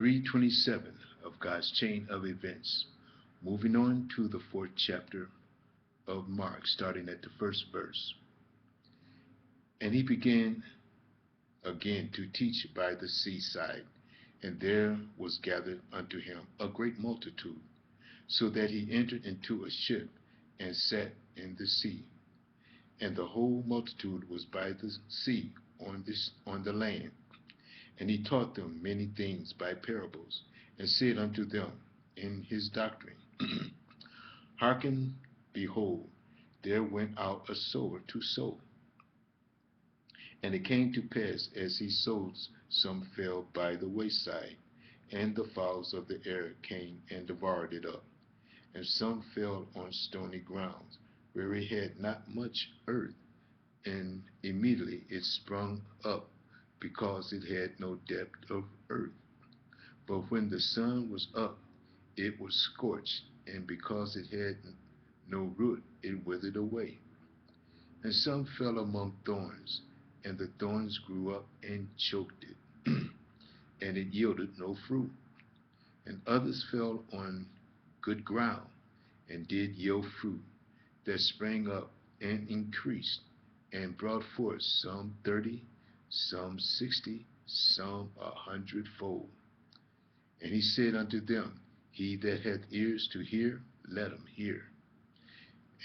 327 of God's chain of events. Moving on to the fourth chapter of Mark, starting at the first verse. And he began again to teach by the seaside, and there was gathered unto him a great multitude, so that he entered into a ship and sat in the sea. And the whole multitude was by the sea on the land. And he taught them many things by parables, and said unto them in his doctrine, Hearken, behold, there went out a sower to sow. And it came to pass, as he sowed, some fell by the wayside, and the fowls of the air came and devoured it up. And some fell on stony ground, where it had not much earth, and immediately it sprung up, because it had no depth of earth. But when the sun was up, it was scorched, and because it had no root, it withered away. And some fell among thorns, and the thorns grew up and choked it, and it yielded no fruit. And others fell on good ground, and did yield fruit, that sprang up and increased, and brought forth some 30, some 60, some 100-fold. And he said unto them, He that hath ears to hear, let him hear.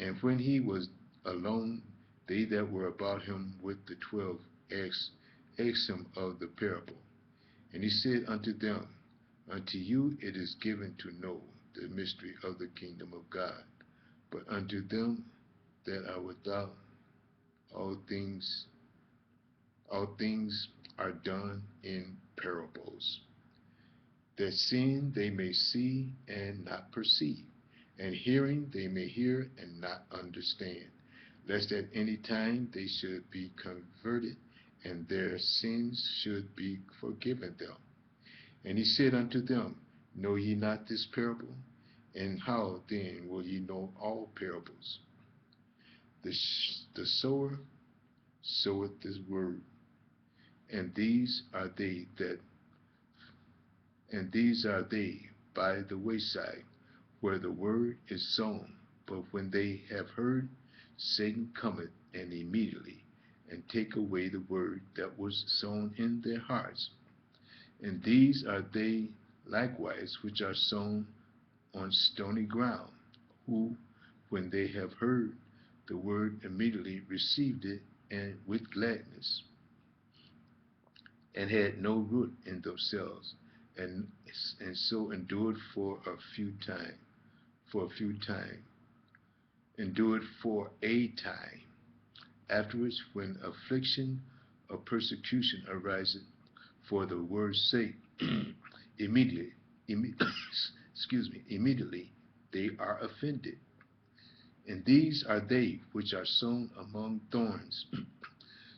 And when he was alone, they that were about him with the 12 asked him of the parable. And he said unto them, Unto you it is given to know the mystery of the kingdom of God, but unto them that are without, all things are done in parables, that seeing they may see and not perceive, and hearing they may hear and not understand, lest at any time they should be converted, and their sins should be forgiven them. And he said unto them, Know ye not this parable? And how then will ye know all parables? The sower soweth his word, and these are they by the wayside, where the word is sown. But when they have heard, Satan cometh and immediately and take away the word that was sown in their hearts. And these are they likewise which are sown on stony ground, who, when they have heard the word, immediately received it and with gladness, and had no root in themselves, and so endured for a few time, endured for a time. Afterwards, when affliction or persecution ariseth for the word's sake, immediately, immediately they are offended. And these are they which are sown among thorns,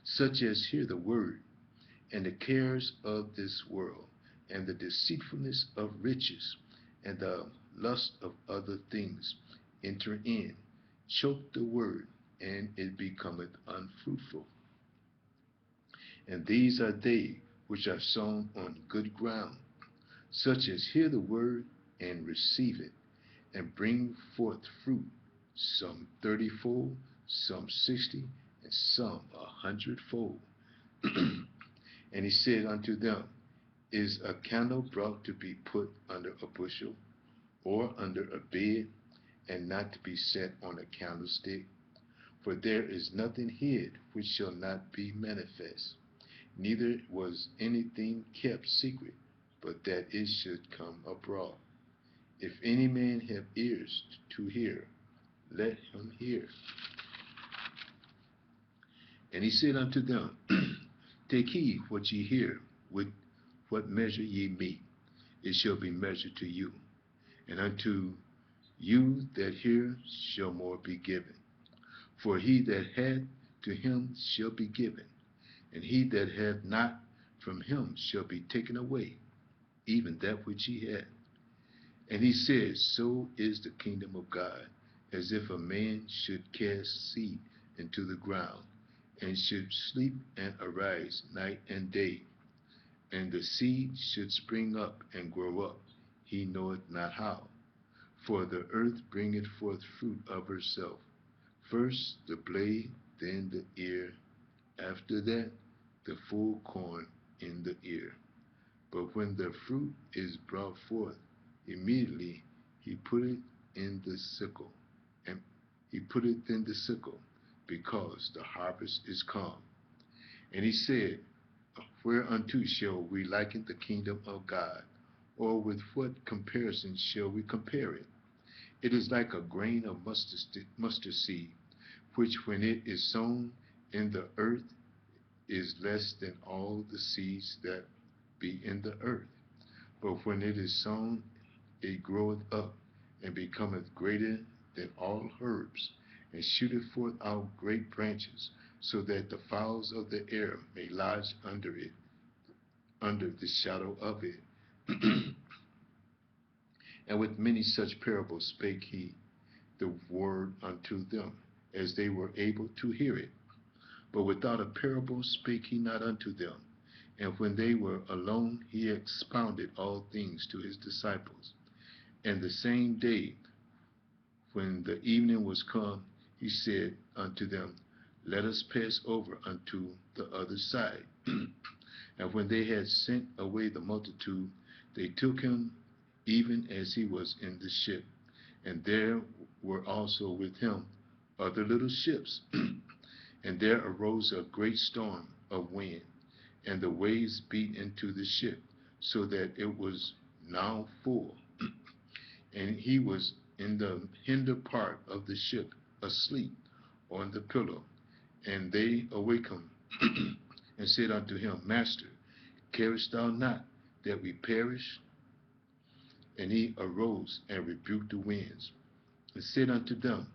such as hear the word, and the cares of this world, and the deceitfulness of riches, and the lust of other things enter in, choke the word, and it becometh unfruitful. And these are they which are sown on good ground, such as hear the word and receive it, and bring forth fruit, some 30-fold, some 60, and some 100-fold. And he said unto them, Is a candle brought to be put under a bushel, or under a bed, and not to be set on a candlestick? For there is nothing hid which shall not be manifest, neither was anything kept secret, but that it should come abroad. If any man have ears to hear, let him hear. And he said unto them, Take heed what ye hear, with what measure ye mete, it shall be measured to you. And unto you that hear shall more be given. For he that hath, to him shall be given, and he that hath not, from him shall be taken away, even that which he hath. And he said, So is the kingdom of God, as if a man should cast seed into the ground, and should sleep and arise night and day, and the seed should spring up and grow up, he knoweth not how. For the earth bringeth forth fruit of herself, first the blade, then the ear, after that the full corn in the ear. But when the fruit is brought forth, immediately he put it in the sickle, and he put it in the sickle, because the harvest is come. And he said, whereunto shall we liken the kingdom of God? Or with what comparison shall we compare it? It is like a grain of mustard seed, which when it is sown in the earth is less than all the seeds that be in the earth. But when it is sown, it groweth up, and becometh greater than all herbs, and shooteth forth out great branches, so that the fowls of the air may lodge under it, under the shadow of it. And with many such parables spake he the word unto them, as they were able to hear it. But without a parable spake he not unto them. And when they were alone, he expounded all things to his disciples. And the same day, when the evening was come, he said unto them, let us pass over unto the other side. And when they had sent away the multitude, they took him even as he was in the ship. And there were also with him other little ships. And there arose a great storm of wind, and the waves beat into the ship, so that it was now full. And he was in the hinder part of the ship, asleep on the pillow. And they awake him, and said unto him, Master, carest thou not that we perish? And he arose and rebuked the winds, and said unto them,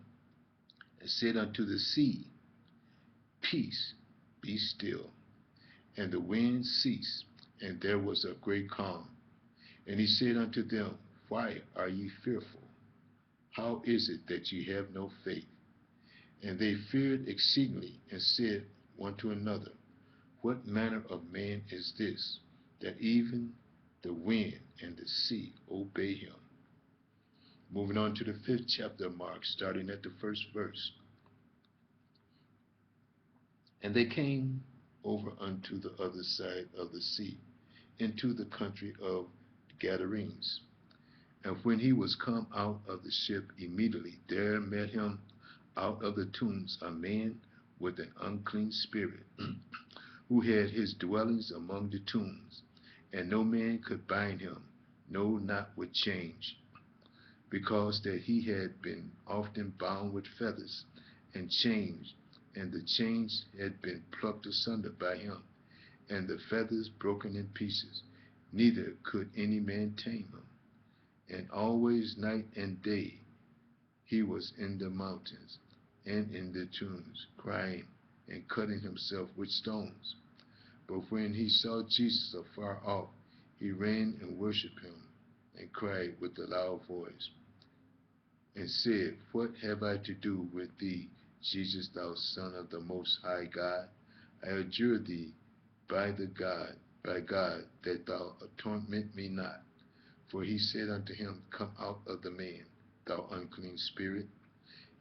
and said unto the sea, Peace, be still. And the wind ceased, and there was a great calm. And he said unto them, why are ye fearful? How is it that ye have no faith? And they feared exceedingly, and said one to another, what manner of man is this, that even the wind and the sea obey him? Moving on to the 5th chapter of Mark, starting at the 1st verse. And they came over unto the other side of the sea, into the country of Gadarenes. And when he was come out of the ship, immediately there met him out of the tombs a man with an unclean spirit, who had his dwellings among the tombs, and no man could bind him, no, not with chains, because that he had been often bound with feathers and chains, and the chains had been plucked asunder by him, and the feathers broken in pieces, neither could any man tame him. And always night and day he was in the mountains and in the tombs, crying and cutting himself with stones. But when he saw Jesus afar off, he ran and worshipped him, and cried with a loud voice, and said, what have I to do with thee, Jesus, thou Son of the Most High God? I adjure thee by God, that thou torment me not. For he said unto him, come out of the man, thou unclean spirit.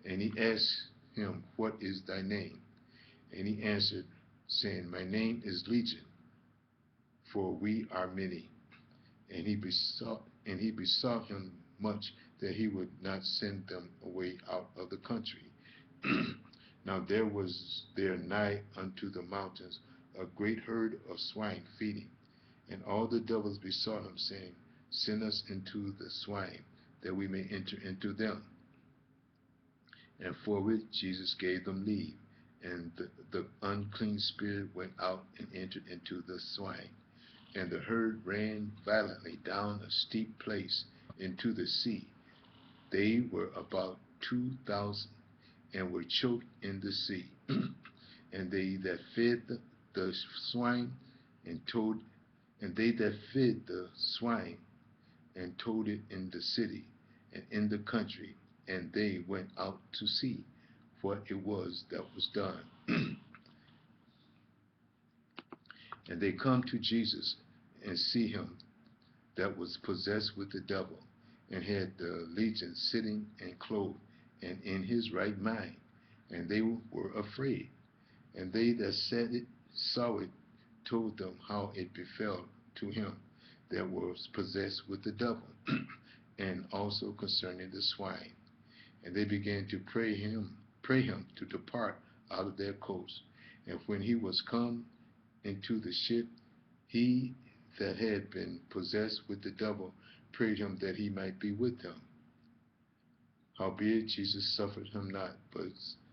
And he asked him, what is thy name? And he answered, saying, my name is Legion, for we are many. And he besought him much that he would not send them away out of the country. Now there was there nigh unto the mountains a great herd of swine feeding. And all the devils besought him, saying, send us into the swine, that we may enter into them. And forthwith Jesus gave them leave. And the unclean spirit went out and entered into the swine. And the herd ran violently down a steep place into the sea. They were about 2,000, and were choked in the sea. And they that fed the swine and they that fed the swine and told it in the city and in the country, and they went out to see what it was that was done. And they come to Jesus, and see him that was possessed with the devil, and had the legion sitting and clothed, and in his right mind. And they were afraid. And they that saw it told them how it befell to him that was possessed with the devil, and also concerning the swine. And they began to pray him to depart out of their coasts. And when he was come into the ship, he that had been possessed with the devil prayed him that he might be with them. Howbeit Jesus suffered him not, but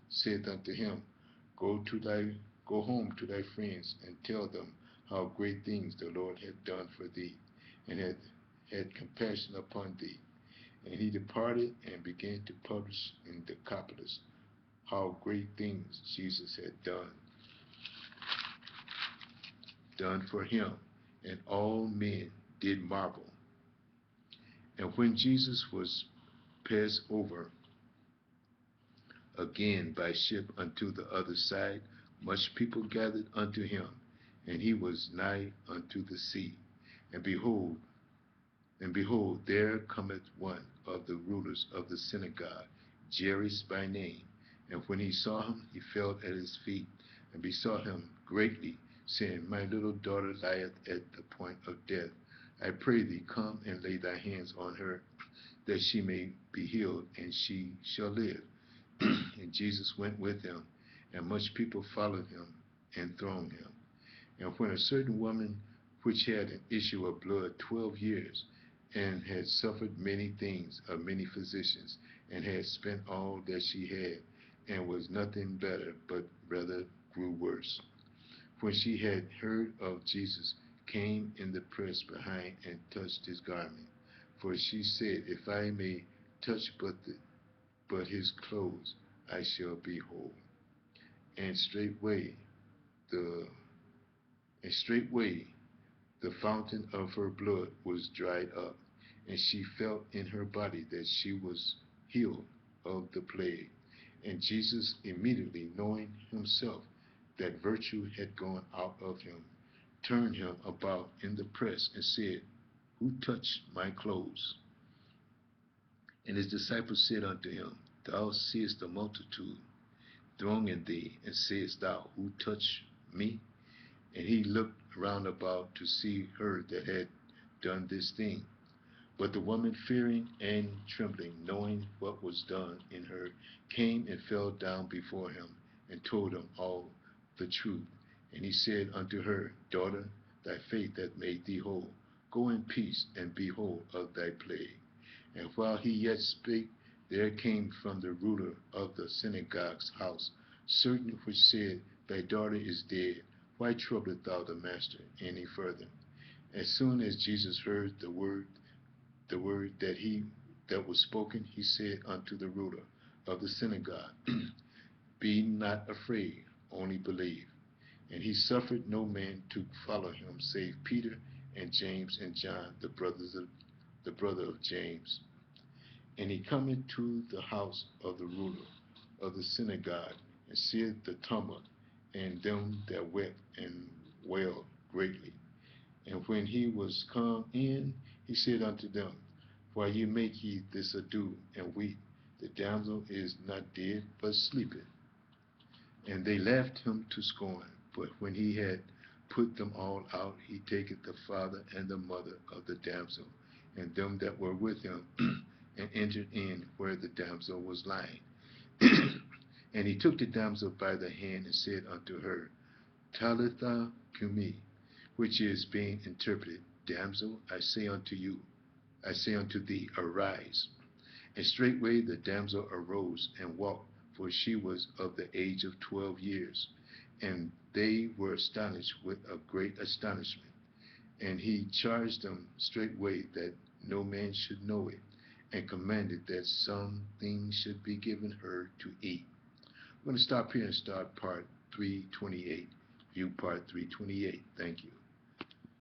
said unto him, Go home to thy friends, and tell them how great things the Lord hath done for thee, and had compassion upon thee. And he departed and began to publish in the Decapolis how great things Jesus had done for him, and all men did marvel. And when Jesus was passed over again by ship unto the other side, much people gathered unto him, and he was nigh unto the sea. And behold, there cometh one of the rulers of the synagogue, Jairus by name. And when he saw him, he fell at his feet, and besought him greatly, saying, My little daughter lieth at the point of death. I pray thee, come and lay thy hands on her, that she may be healed, and she shall live. And Jesus went with him, and much people followed him and thronged him. And when a certain woman which had an issue of blood 12 years, and had suffered many things of many physicians, and had spent all that she had, and was nothing better, but rather grew worse, when she had heard of Jesus, came in the press behind and touched his garment. For she said, If I may touch but his clothes, I shall be whole. And straightway the fountain of her blood was dried up, and she felt in her body that she was healed of the plague. And Jesus, immediately knowing himself that virtue had gone out of him, turned him about in the press and said, Who touched my clothes? And his disciples said unto him, Thou seest the multitude thronging thee, and sayest thou, Who touched me? And he looked round about to see her that had done this thing. But the woman, fearing and trembling, knowing what was done in her, came and fell down before him, and told him all the truth. And he said unto her, Daughter, thy faith hath made thee whole. Go in peace, and be whole of thy plague. And while he yet spake, there came from the ruler of the synagogue's house certain which said, Thy daughter is dead. Why troublest thou the master any further? As soon as Jesus heard the word that was spoken, he said unto the ruler of the synagogue, Be not afraid, only believe. And he suffered no man to follow him, save Peter and James and John, the brother of James. And he cometh to the house of the ruler of the synagogue, and seeth the tumult, and them that wept and wailed greatly. And when he was come in, he said unto them, Why make ye this ado, and weep? The damsel is not dead, but sleepeth. And they laughed him to scorn. But when he had put them all out, he taketh the father and the mother of the damsel, and them that were with him, and entered in where the damsel was lying. And he took the damsel by the hand, and said unto her, Talitha cumi, which is being interpreted, Damsel, I say unto thee, arise. And straightway the damsel arose and walked, for she was of the age of 12 years. And they were astonished with a great astonishment. And he charged them straightway that no man should know it, and commanded that some things should be given her to eat. I'm going to stop here and start part 328. View part 328. Thank you.